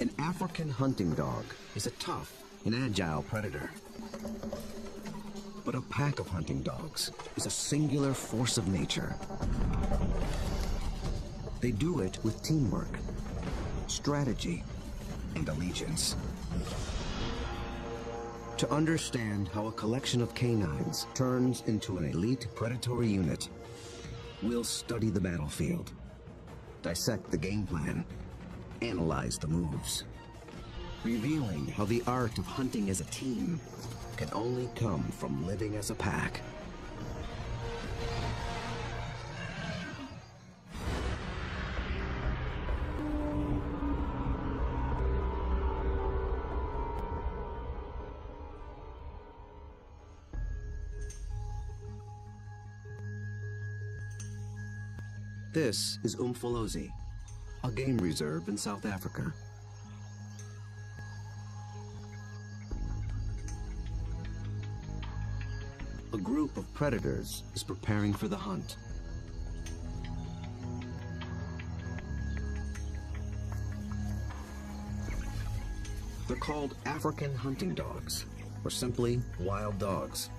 An African hunting dog is a tough and agile predator. But a pack of hunting dogs is a singular force of nature. They do it with teamwork, strategy, and allegiance. To understand how a collection of canines turns into an elite predatory unit, we'll study the battlefield, dissect the game plan, analyze the moves, revealing how the art of hunting as a team can only come from living as a pack. This is Umfolozi, a game reserve in South Africa. A group of predators is preparing for the hunt. They're called African hunting dogs, or simply wild dogs.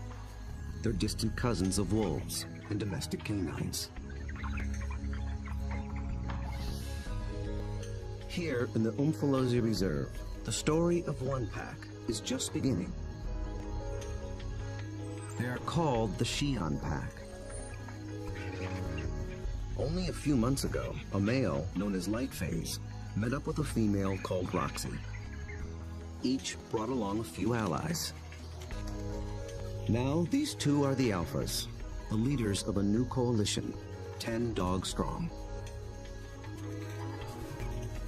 They're distant cousins of wolves and domestic canines. Here in the Umfolozi Reserve, the story of one pack is just beginning. They are called the Xi'an pack. Only a few months ago, a male known as Lightphase met up with a female called Roxy. Each brought along a few allies. Now these two are the alphas, the leaders of a new coalition, 10 dogs strong.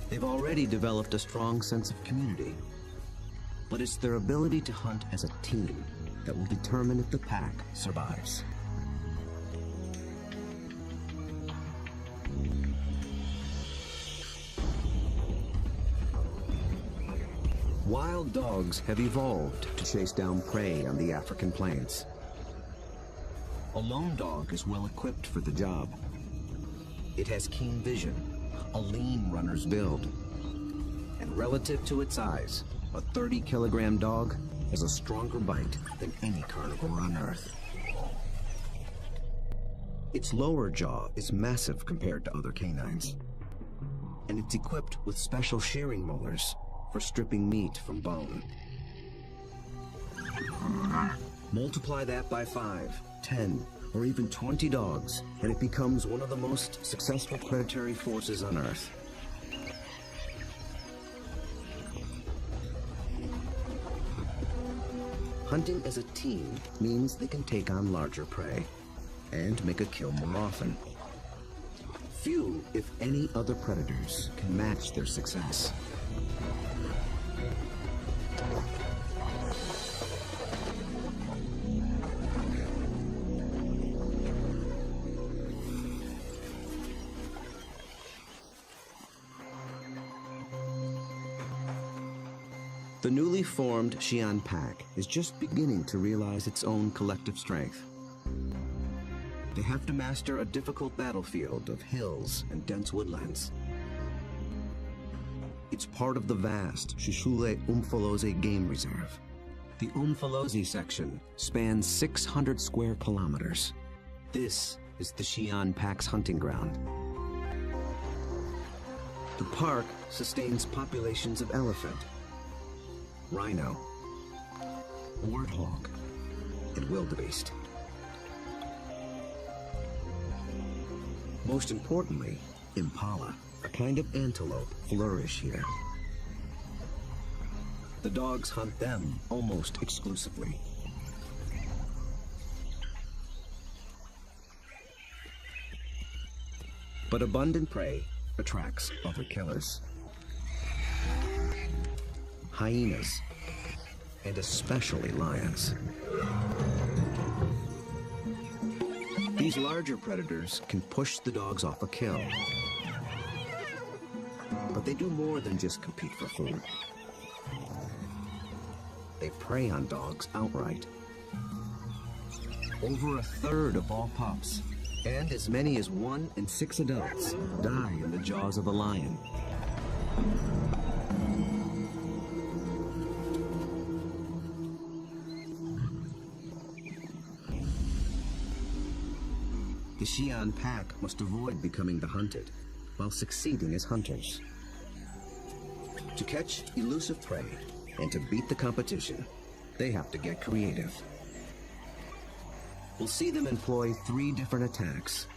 They've already developed a strong sense of community, but it's their ability to hunt as a team that will determine if the pack survives. Wild dogs have evolved to chase down prey on the African plains. A lone dog is well equipped for the job. It has keen vision, a lean runner's build, and relative to its size, a 30-kilogram dog has a stronger bite than any carnivore on Earth. Its lower jaw is massive compared to other canines, and it's equipped with special shearing molars for stripping meat from bone. Multiply that by 5, 10, or even 20 dogs, and it becomes one of the most successful predatory forces on Earth. Hunting as a team means they can take on larger prey and make a kill more often. Few, if any, other predators can match their success. The newly formed Xi'an pack is just beginning to realize its own collective strength. They have to master a difficult battlefield of hills and dense woodlands. It's part of the vast Shushule Umfolozi Game Reserve. The Umfolozi section spans 600 square kilometers. This is the Xi'an pack's hunting ground. The park sustains populations of elephant, rhino, warthog, and wildebeest. Most importantly, impala, a kind of antelope, flourish here. The dogs hunt them almost exclusively. But abundant prey attracts other killers. Hyenas, and especially lions. These larger predators can push the dogs off a kill. But they do more than just compete for food. They prey on dogs outright. Over a third of all pups, and as many as 1 in 6 adults, die in the jaws of a lion. Xi'an pack must avoid becoming the hunted, while succeeding as hunters. To catch elusive prey and to beat the competition, they have to get creative. We'll see them employ 3 different attacks: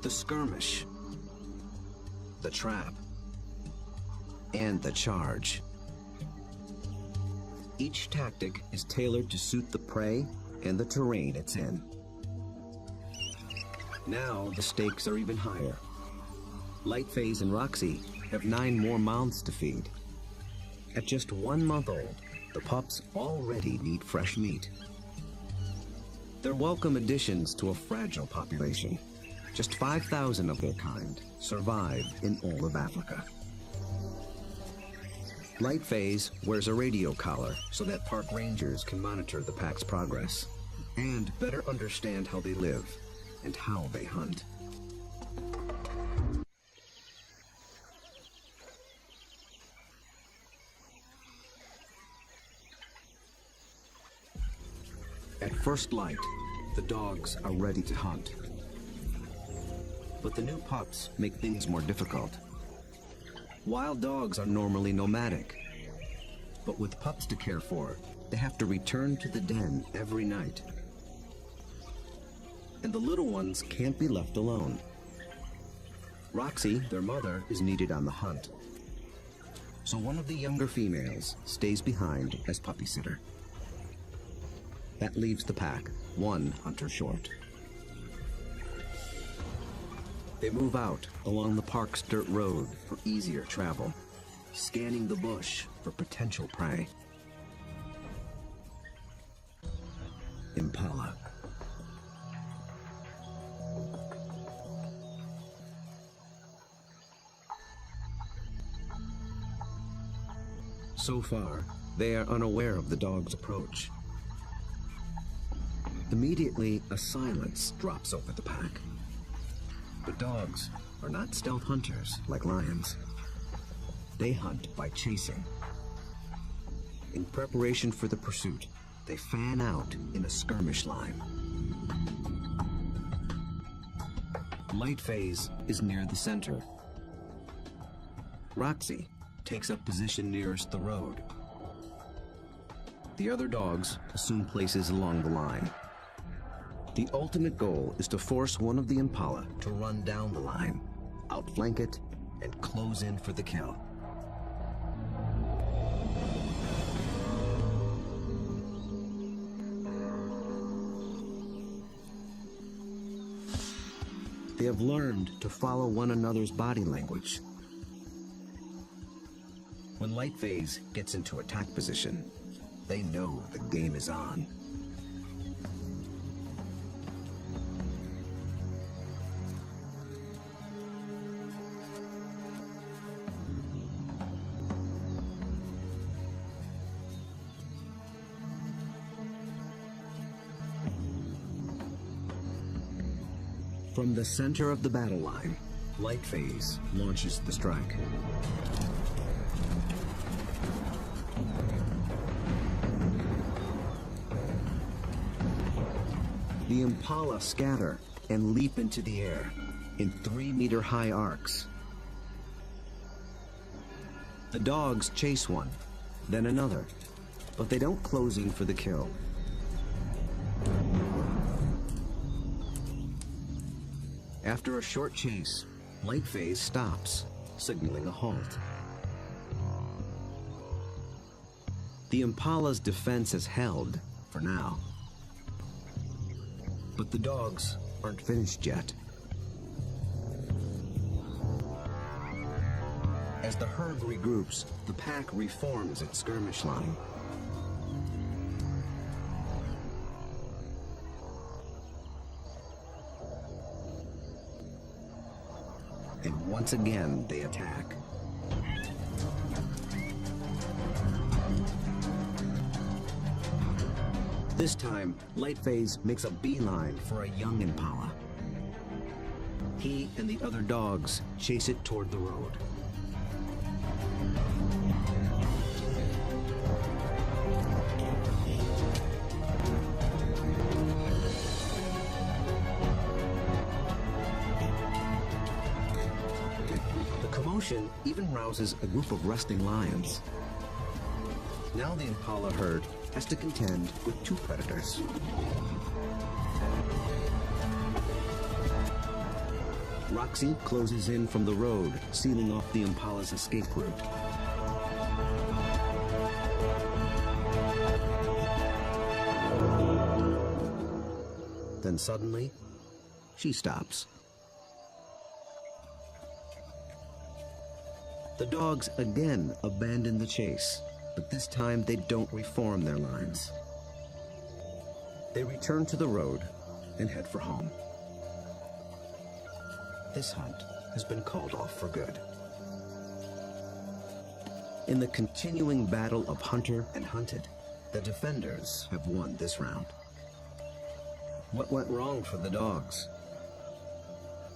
the skirmish, the trap, and the charge. Each tactic is tailored to suit the prey and the terrain it's in. Now the stakes are even higher. Lightphase and Roxy have 9 more mouths to feed. At just 1 month old, the pups already need fresh meat. They're welcome additions to a fragile population. Just 5,000 of their kind survive in all of Africa. Lightphase wears a radio collar so that park rangers can monitor the pack's progress and better understand how they live and how they hunt. At first light, the dogs are ready to hunt. But the new pups make things more difficult. Wild dogs are normally nomadic, but with pups to care for, they have to return to the den every night. And the little ones can't be left alone. Roxy, their mother, is needed on the hunt. So one of the younger females stays behind as puppy sitter. That leaves the pack 1 hunter short. They move out along the park's dirt road for easier travel, scanning the bush for potential prey. Impala. So far, they are unaware of the dog's approach. Immediately, a silence drops over the pack. But dogs are not stealth hunters like lions. They hunt by chasing. In preparation for the pursuit, they fan out in a skirmish line. Lightphase is near the center. Roxy takes up position nearest the road. The other dogs assume places along the line. The ultimate goal is to force one of the impala to run down the line, outflank it, and close in for the kill. They have learned to follow one another's body language. When Lightphase gets into attack position, they know the game is on. From the center of the battle line, Lightphase launches the strike. The impala scatter and leap into the air in 3-meter-high arcs. The dogs chase one, then another, but they don't close in for the kill. After a short chase, Lightphase stops, signaling a halt. The impala's defense is held, for now. But the dogs aren't finished yet. As the herd regroups, the pack reforms its skirmish line. And once again, they attack. This time, Lightphase makes a beeline for a young impala. He and the other dogs chase it toward the road. commotion even rouses a group of resting lions. Now the impala herd has to contend with two predators. Roxy closes in from the road, sealing off the impala's escape route. Then suddenly, she stops. The dogs again abandon the chase, but this time they don't reform their lines. They return to the road and head for home. This hunt has been called off for good. In the continuing battle of hunter and hunted, the defenders have won this round. What went wrong for the dogs?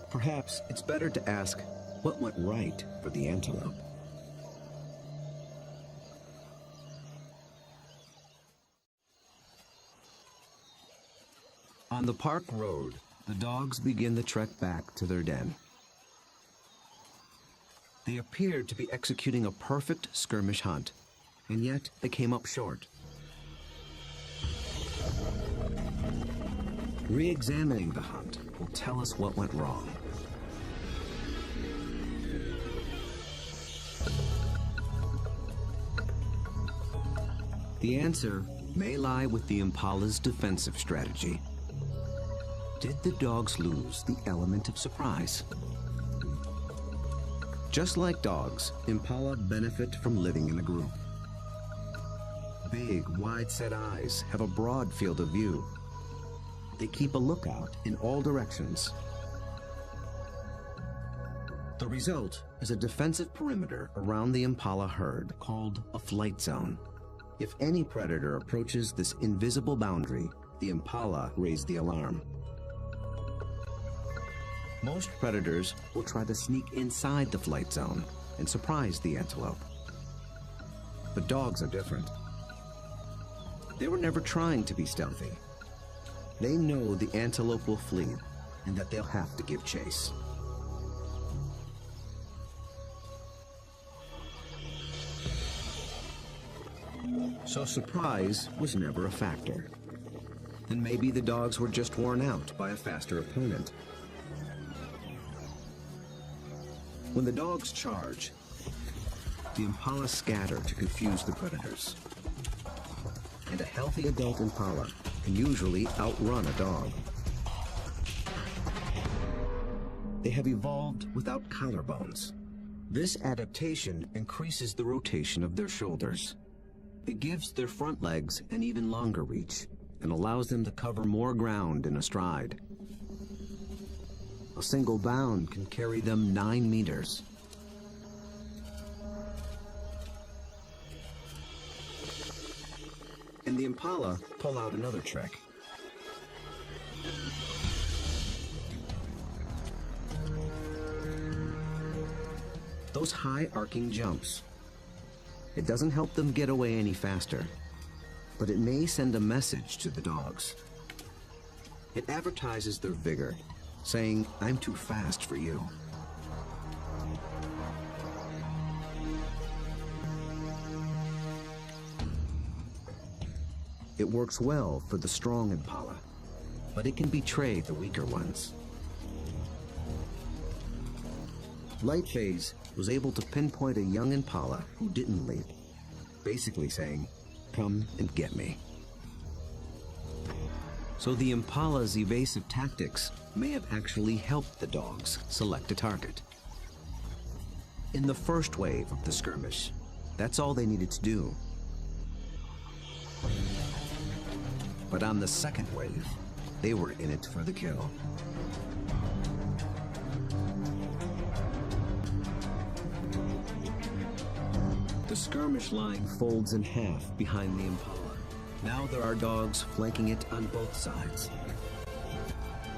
Perhaps it's better to ask what went right for the antelope. On the park road, the dogs begin the trek back to their den. They appeared to be executing a perfect skirmish hunt, and yet they came up short. Re-examining the hunt will tell us what went wrong. The answer may lie with the impala's defensive strategy. Did the dogs lose the element of surprise? Just like dogs, impala benefit from living in a group. Big, wide-set eyes have a broad field of view. They keep a lookout in all directions. The result is a defensive perimeter around the impala herd called a flight zone. If any predator approaches this invisible boundary, the impala raise the alarm. Most predators will try to sneak inside the flight zone and surprise the antelope. But dogs are different. They were never trying to be stealthy. They know the antelope will flee and that they'll have to give chase. So surprise was never a factor. Then maybe the dogs were just worn out by a faster opponent. When the dogs charge, the impala scatter to confuse the predators. And a healthy adult impala can usually outrun a dog. They have evolved without collarbones. This adaptation increases the rotation of their shoulders. It gives their front legs an even longer reach and allows them to cover more ground in a stride. A single bound can carry them 9 meters. And the impala pull out another trick. Those high arcing jumps. It doesn't help them get away any faster, but it may send a message to the dogs. It advertises their vigor, saying, "I'm too fast for you." It works well for the strong impala, but it can betray the weaker ones. Lightphase was able to pinpoint a young impala who didn't leap, basically saying, "Come and get me." So the impala's evasive tactics may have actually helped the dogs select a target. In the first wave of the skirmish, that's all they needed to do. But on the second wave, they were in it for the kill. The skirmish line folds in half behind the impala. Now there are dogs flanking it on both sides.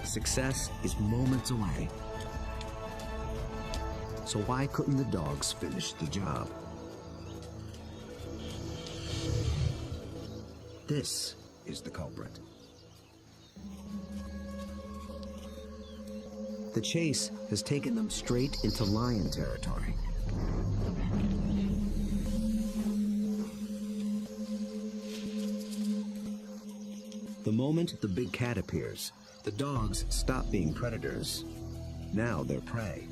Success is moments away. So why couldn't the dogs finish the job? This is the culprit. The chase has taken them straight into lion territory. The moment the big cat appears, the dogs stop being predators. Now they're prey.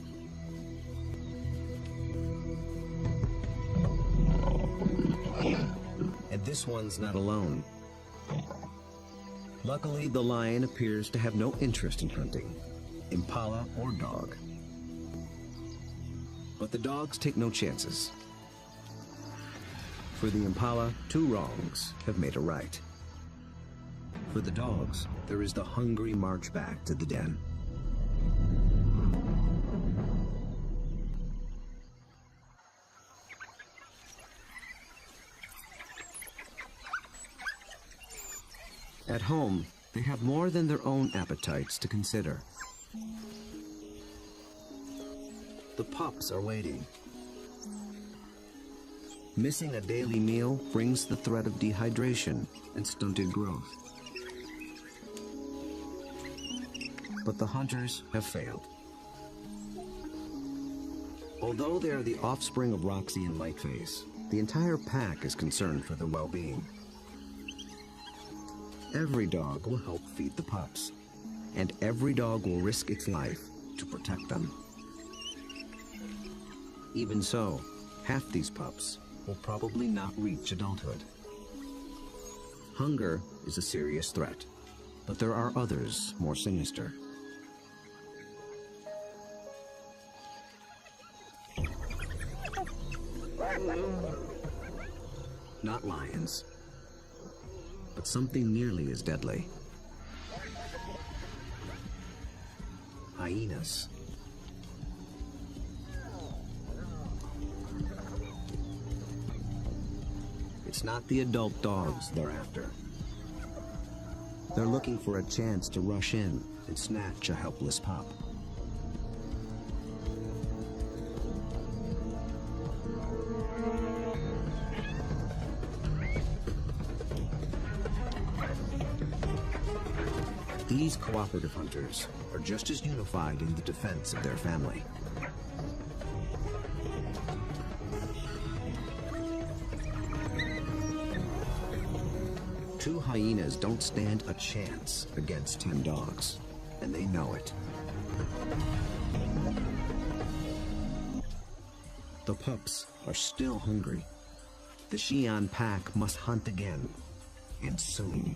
And this one's not alone. Luckily, the lion appears to have no interest in hunting, impala or dog. But the dogs take no chances. For the impala, 2 wrongs have made a right. For the dogs, there is the hungry march back to the den. At home, they have more than their own appetites to consider. The pups are waiting. Missing a daily meal brings the threat of dehydration and stunted growth. But the hunters have failed. Although they are the offspring of Roxy and Lightface, the entire pack is concerned for their well-being. Every dog will help feed the pups, and every dog will risk its life to protect them. Even so, half these pups will probably not reach adulthood. Hunger is a serious threat, but there are others more sinister. Not lions, but something nearly as deadly. Hyenas. It's not the adult dogs they're after. They're looking for a chance to rush in and snatch a helpless pup. These cooperative hunters are just as unified in the defense of their family. Two hyenas don't stand a chance against 10 dogs, and they know it. The pups are still hungry. The Xi'an pack must hunt again, and soon.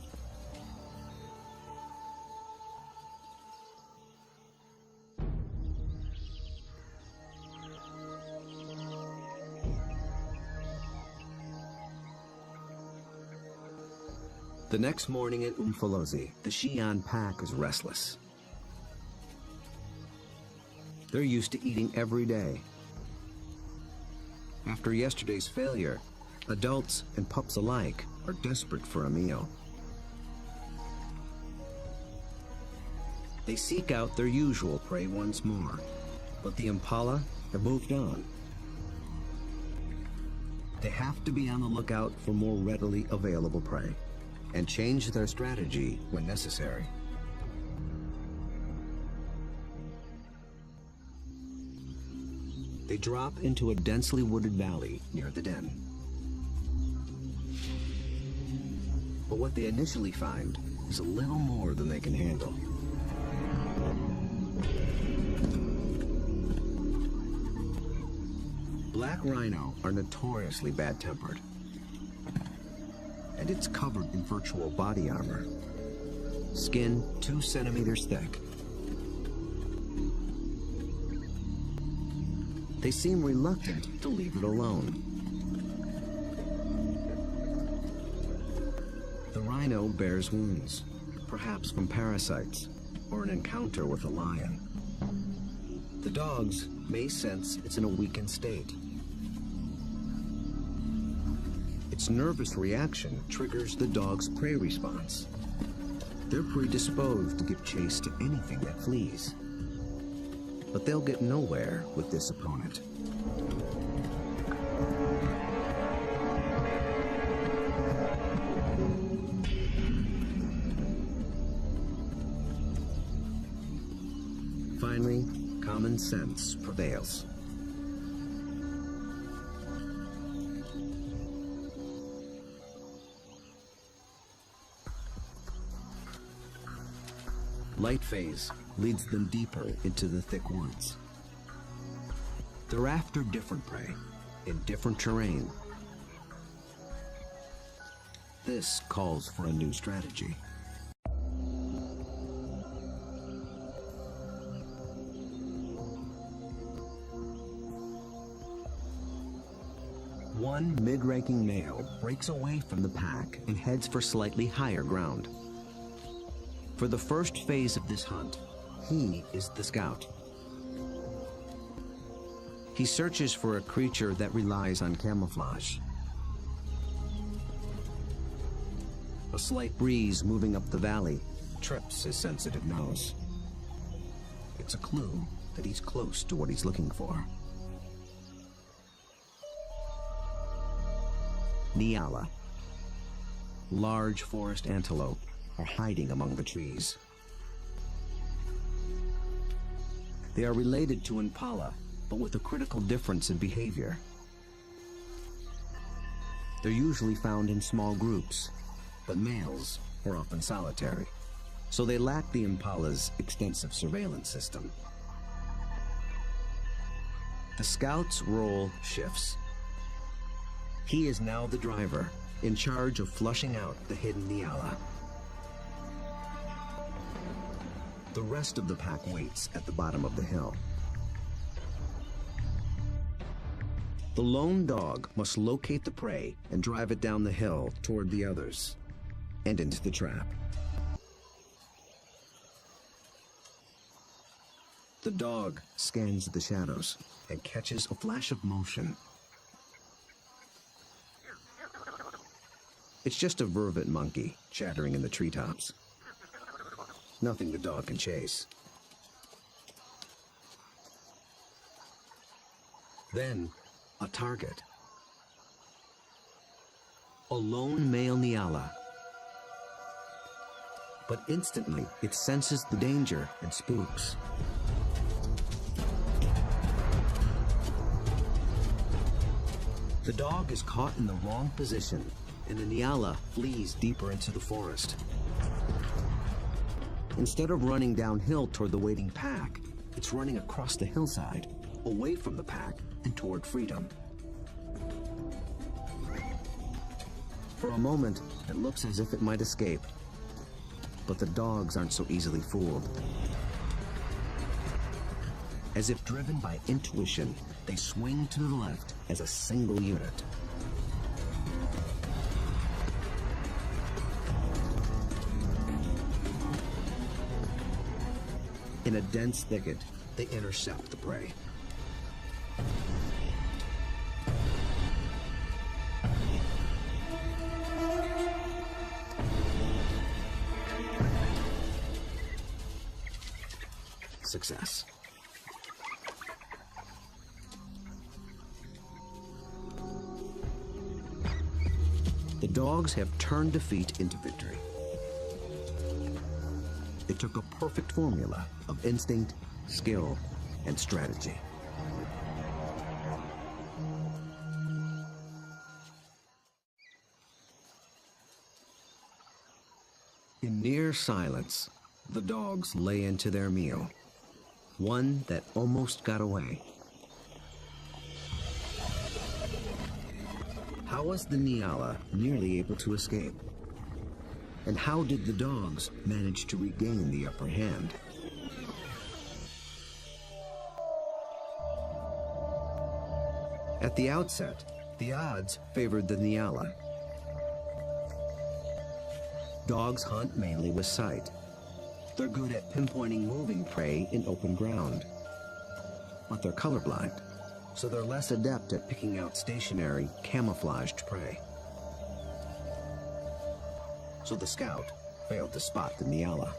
The next morning at Umfolozi, the Xi'an pack is restless. They're used to eating every day. After yesterday's failure, adults and pups alike are desperate for a meal. They seek out their usual prey once more, but the impala have moved on. They have to be on the lookout for more readily available prey, and change their strategy when necessary. They drop into a densely wooded valley near the den. But what they initially find is a little more than they can handle. Black rhino are notoriously bad-tempered, and it's covered in virtual body armor. Skin 2 centimeters thick. They seem reluctant to leave it alone. The rhino bears wounds, perhaps from parasites or an encounter with a lion. The dogs may sense it's in a weakened state. Its nervous reaction triggers the dog's prey response. They're predisposed to give chase to anything that flees. But they'll get nowhere with this opponent. Finally, common sense prevails. Light phase leads them deeper into the thick woods. They're after different prey in different terrain. This calls for a new strategy. One mid-ranking male breaks away from the pack and heads for slightly higher ground. For the first phase of this hunt, he is the scout. He searches for a creature that relies on camouflage. A slight breeze moving up the valley trips his sensitive nose. It's a clue that he's close to what he's looking for. Nyala. Large forest antelope are hiding among the trees. They are related to impala, but with a critical difference in behavior. They're usually found in small groups, but males are often solitary, so they lack the impala's extensive surveillance system. The scout's role shifts. He is now the driver, in charge of flushing out the hidden Nyala. The rest of the pack waits at the bottom of the hill. The lone dog must locate the prey and drive it down the hill toward the others and into the trap. The dog scans the shadows and catches a flash of motion. It's just a vervet monkey chattering in the treetops. Nothing the dog can chase. Then, a target. A lone male Nyala. But instantly, it senses the danger and spooks. The dog is caught in the wrong position, and the Nyala flees deeper into the forest. Instead of running downhill toward the waiting pack, it's running across the hillside, away from the pack and toward freedom. For a moment, it looks as if it might escape, but the dogs aren't so easily fooled. As if driven by intuition, they swing to the left as a single unit. In a dense thicket, they intercept the prey. Success. The dogs have turned defeat into victory. It took a perfect formula of instinct, skill, and strategy. In near silence, the dogs lay into their meal, one that almost got away. How was the Nyala nearly able to escape? And how did the dogs manage to regain the upper hand? At the outset, the odds favored the Nyala. Dogs hunt mainly with sight. They're good at pinpointing moving prey in open ground. But they're colorblind, so they're less adept at picking out stationary, camouflaged prey. So the scout failed to spot the Nyala.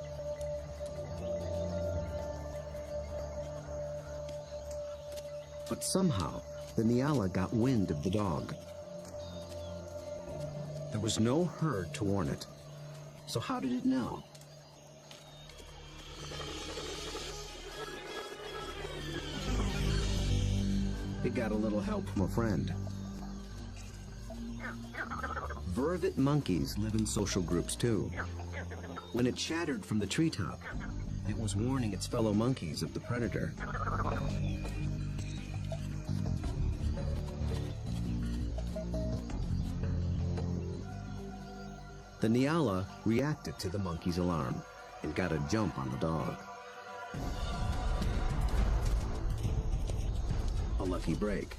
But somehow, the Nyala got wind of the dog. There was no herd to warn it. So how did it know? It got a little help from a friend. Vervet monkeys live in social groups too. When it chattered from the treetop, It was warning its fellow monkeys of the predator. The Nyala reacted to the monkey's alarm and got a jump on the dog. A lucky break.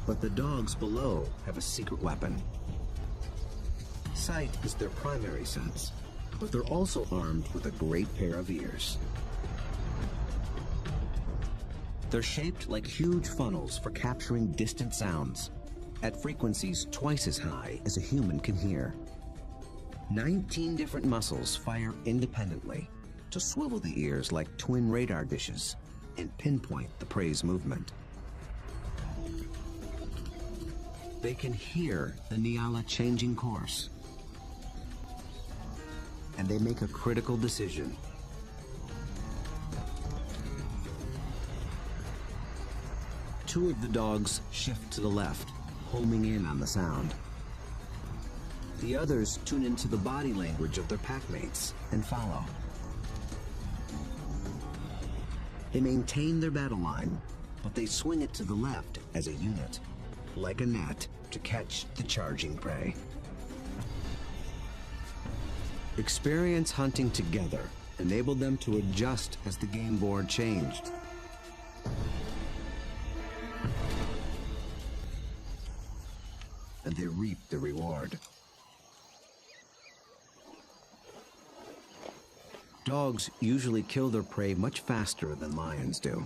But the dogs below have a secret weapon. Sight is their primary sense, but they're also armed with a great pair of ears. They're shaped like huge funnels for capturing distant sounds at frequencies twice as high as a human can hear. 19 different muscles fire independently to swivel the ears like twin radar dishes and pinpoint the prey's movement. They can hear the Nyala changing course, and they make a critical decision. Two of the dogs shift to the left, homing in on the sound. The others tune into the body language of their packmates and follow. They maintain their battle line, but they swing it to the left as a unit, like a net, to catch the charging prey. Experience hunting together enabled them to adjust as the game board changed. And they reaped the reward. Dogs usually kill their prey much faster than lions do.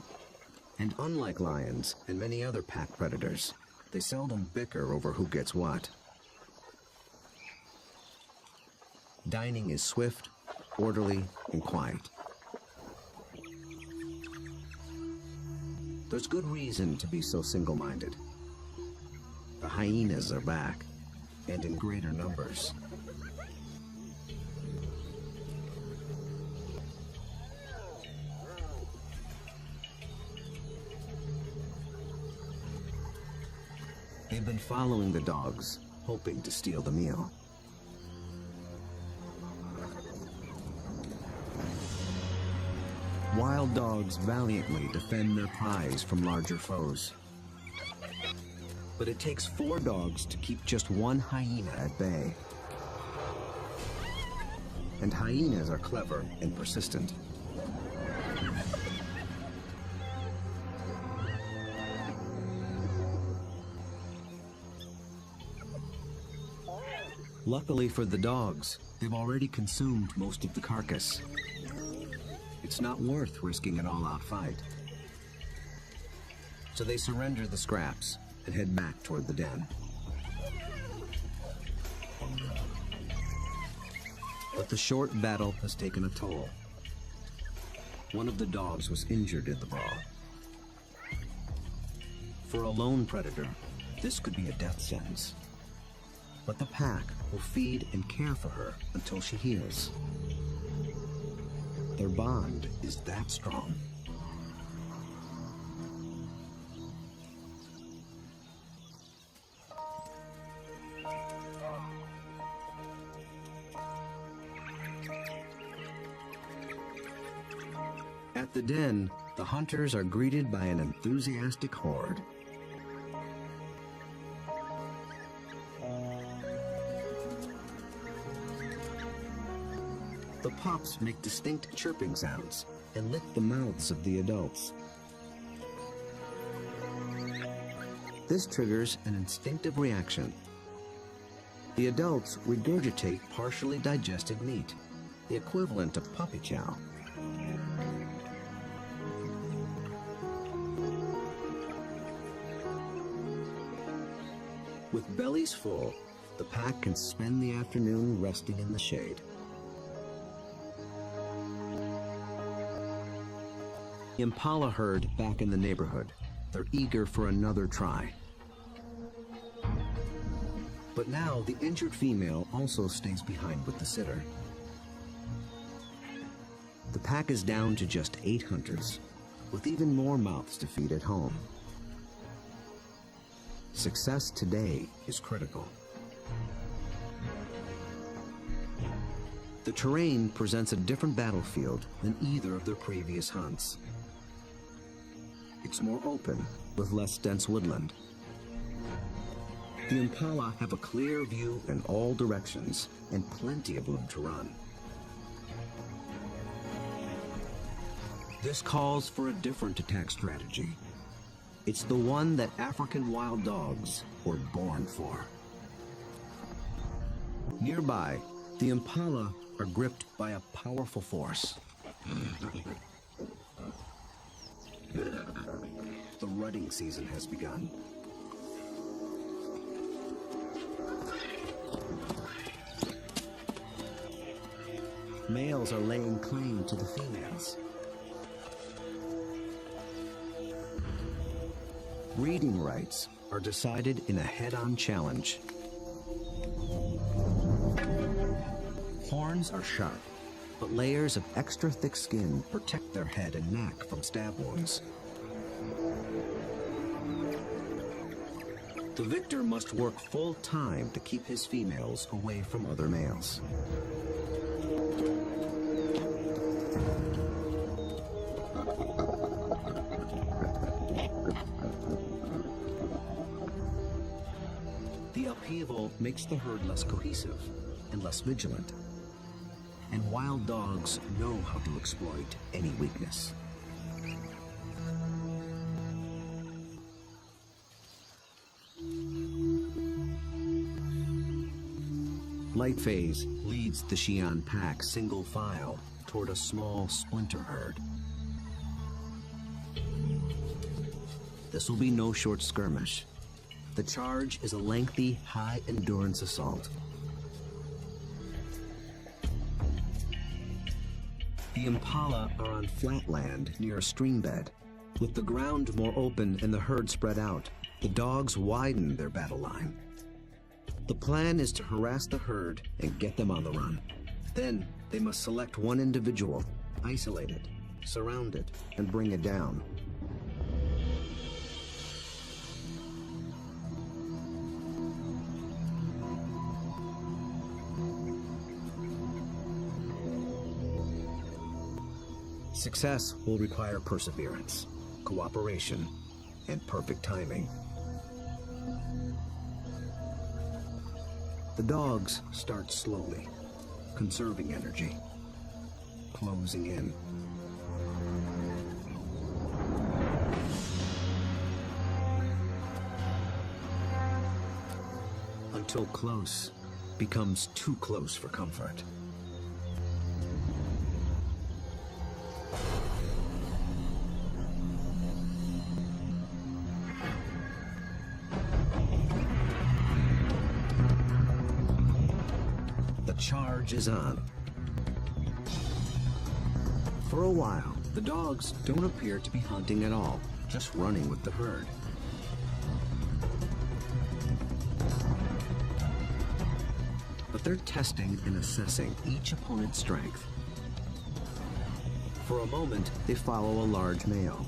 And unlike lions and many other pack predators, they seldom bicker over who gets what. Dining is swift, orderly, and quiet. There's good reason to be so single-minded. The hyenas are back, and in greater numbers. They've been following the dogs, hoping to steal the meal. Wild dogs valiantly defend their prize from larger foes. But it takes 4 dogs to keep just one hyena at bay. And hyenas are clever and persistent. Luckily for the dogs, they've already consumed most of the carcass. It's not worth risking an all-out fight. So they surrender the scraps and head back toward the den. But the short battle has taken a toll. One of the dogs was injured in the brawl. For a lone predator, this could be a death sentence. But the pack will feed and care for her until she heals. Their bond is that strong. At the den, the hunters are greeted by an enthusiastic horde. The pups make distinct chirping sounds and lick the mouths of the adults. This triggers an instinctive reaction. The adults regurgitate partially digested meat, the equivalent of puppy chow. With bellies full, the pack can spend the afternoon resting in the shade. The impala herd back in the neighborhood. They're eager for another try. But now the injured female also stays behind with the sitter. The pack is down to just 8 hunters, with even more mouths to feed at home. Success today is critical. The The terrain presents a different battlefield than either of their previous hunts. It's more open, with less dense woodland. The impala have a clear view in all directions and plenty of room to run. This calls for a different attack strategy. It's the one that African wild dogs were born for. Nearby, the impala are gripped by a powerful force. The rutting season has begun. Males are laying claim to the females. Breeding rights are decided in a head-on challenge. Horns are sharp, but layers of extra thick skin protect their head and neck from stab wounds. The victor must work full time to keep his females away from other males. The upheaval makes the herd less cohesive and less vigilant. And wild dogs know how to exploit any weakness. Lightphase leads the Xi'an pack single file toward a small splinter herd. This will be no short skirmish. The charge is a lengthy, high-endurance assault. The impala are on flat land near a stream bed. With the ground more open and the herd spread out, the dogs widen their battle line. The plan is to harass the herd and get them on the run. Then they must select one individual, isolate it, surround it, and bring it down. Success will require perseverance, cooperation, and perfect timing. The dogs start slowly, conserving energy, closing in. Until close becomes too close for comfort. Charge is on. For a while, the dogs don't appear to be hunting at all, just running with the herd. But they're testing and assessing each opponent's strength. For a moment, they follow a large male,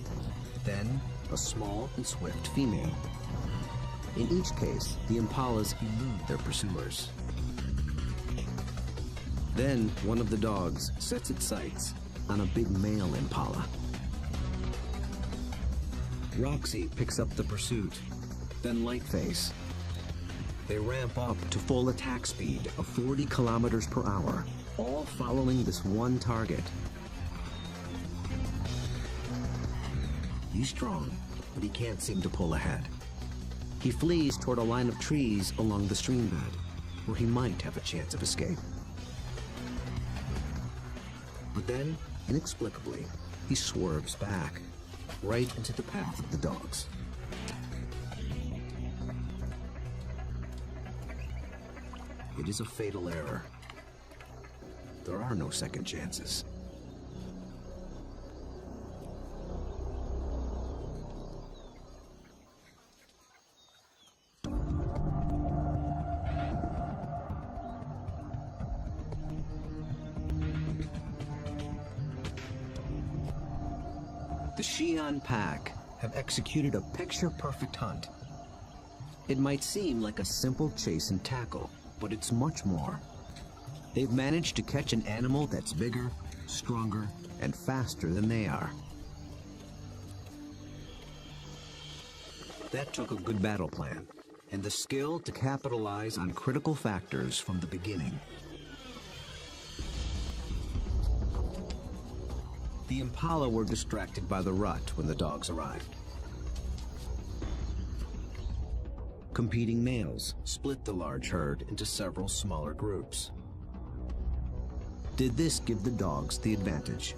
then a small and swift female. In each case, the impalas elude their pursuers. Then one of the dogs sets its sights on a big male impala. Roxy picks up the pursuit, then Lightface. They ramp up to full attack speed of 40 kilometers per hour, all following this one target. He's strong, but he can't seem to pull ahead. He flees toward a line of trees along the stream bed, where he might have a chance of escape. But then, inexplicably, he swerves back, right into the path of the dogs. It is a fatal error. There are no second chances. The Xi'an pack have executed a picture-perfect hunt. It might seem like a simple chase and tackle, but it's much more. They've managed to catch an animal that's bigger, stronger, and faster than they are. That took a good battle plan and the skill to capitalize on critical factors from the beginning. The impala were distracted by the rut when the dogs arrived. Competing males split the large herd into several smaller groups. Did this give the dogs the advantage?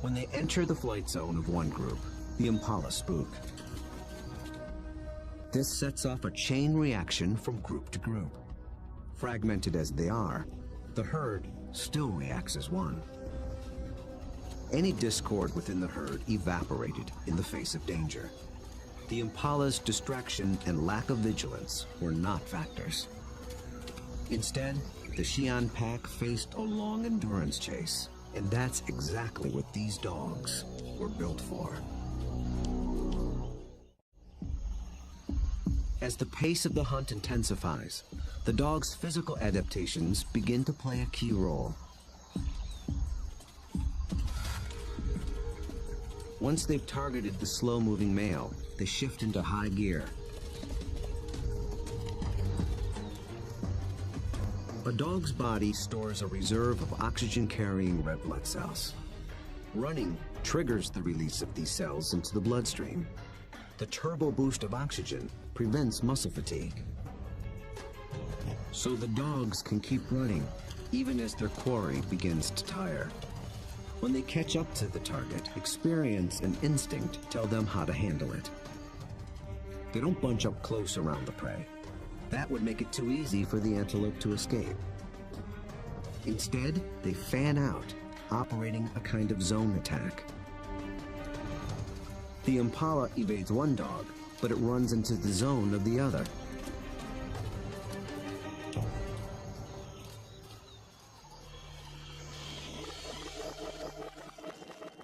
When they enter the flight zone of one group, the impala spook. This sets off a chain reaction from group to group. Fragmented as they are, the herd still reacts as one. Any discord within the herd evaporated in the face of danger. The impala's distraction and lack of vigilance were not factors. Instead, the Xi'an pack faced a long endurance chase, and that's exactly what these dogs were built for. As the pace of the hunt intensifies, the dog's physical adaptations begin to play a key role. Once they've targeted the slow-moving male, they shift into high gear. A dog's body stores a reserve of oxygen-carrying red blood cells. Running triggers the release of these cells into the bloodstream. The turbo boost of oxygen prevents muscle fatigue. So the dogs can keep running, even as their quarry begins to tire. When they catch up to the target, experience and instinct tell them how to handle it. They don't bunch up close around the prey. That would make it too easy for the antelope to escape. Instead, they fan out, operating a kind of zone attack. The impala evades one dog, but it runs into the zone of the other.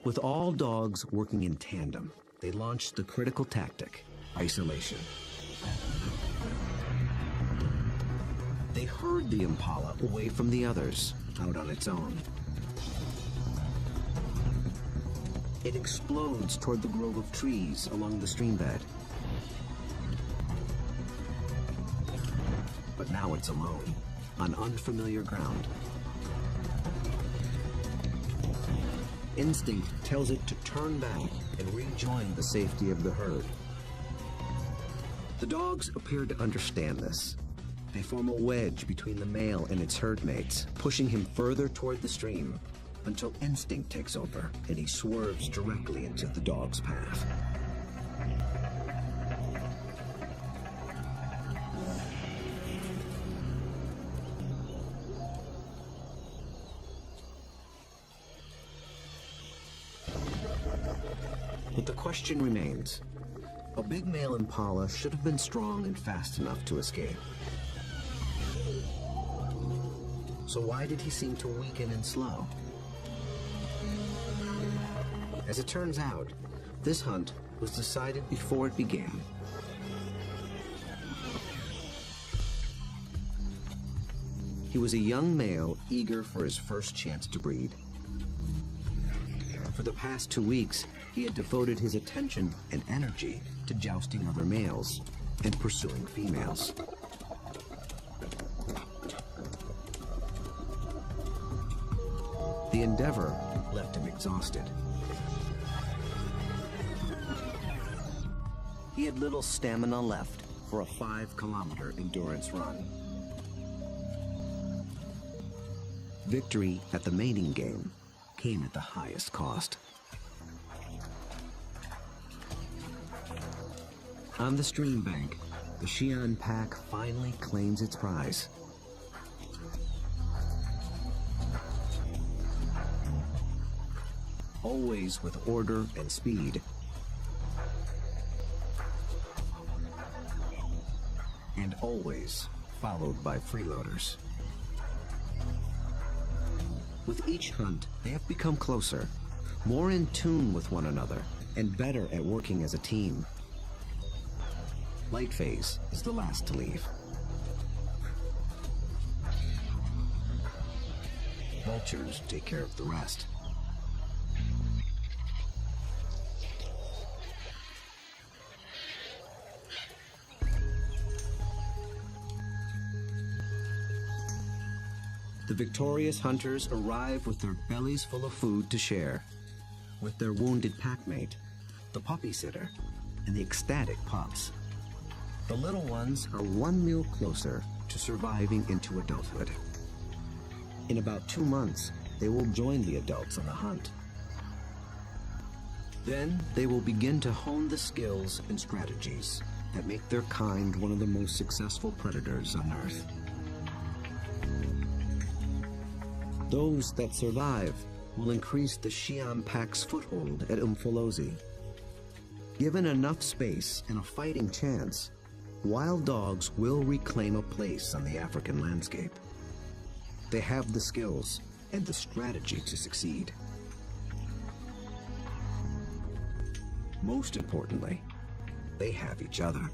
With all dogs working in tandem, they launch the critical tactic, isolation. They herd the impala away from the others, out on its own. It explodes toward the grove of trees along the streambed. But now it's alone, on unfamiliar ground. Instinct tells it to turn back and rejoin the safety of the herd. The dogs appear to understand this. They form a wedge between the male and its herd mates, pushing him further toward the stream until instinct takes over and he swerves directly into the dog's path. But the question remains. A big male impala should have been strong and fast enough to escape. So why did he seem to weaken and slow? As it turns out, this hunt was decided before it began. He was a young male eager for his first chance to breed. For the past 2 weeks, he had devoted his attention and energy to jousting other males and pursuing females. The endeavor left him exhausted. He had little stamina left for a 5-kilometer endurance run. Victory at the mating game came at the highest cost. On the stream bank, the Xi'an pack finally claims its prize. Always with order and speed. And always followed by freeloaders. With each hunt, they have become closer, more in tune with one another, and better at working as a team. Light phase is the last to leave. vultures take care of the rest. The victorious hunters arrive with their bellies full of food to share, with their wounded packmate, the puppy sitter, and the ecstatic pups. The little ones are one meal closer to surviving into adulthood. In about 2 months, they will join the adults on the hunt. Then they will begin to hone the skills and strategies that make their kind one of the most successful predators on Earth. Those that survive will increase the Xi'an pack's foothold at Umfolozi. Given enough space and a fighting chance, wild dogs will reclaim a place on the African landscape. They have the skills and the strategy to succeed. Most importantly, they have each other.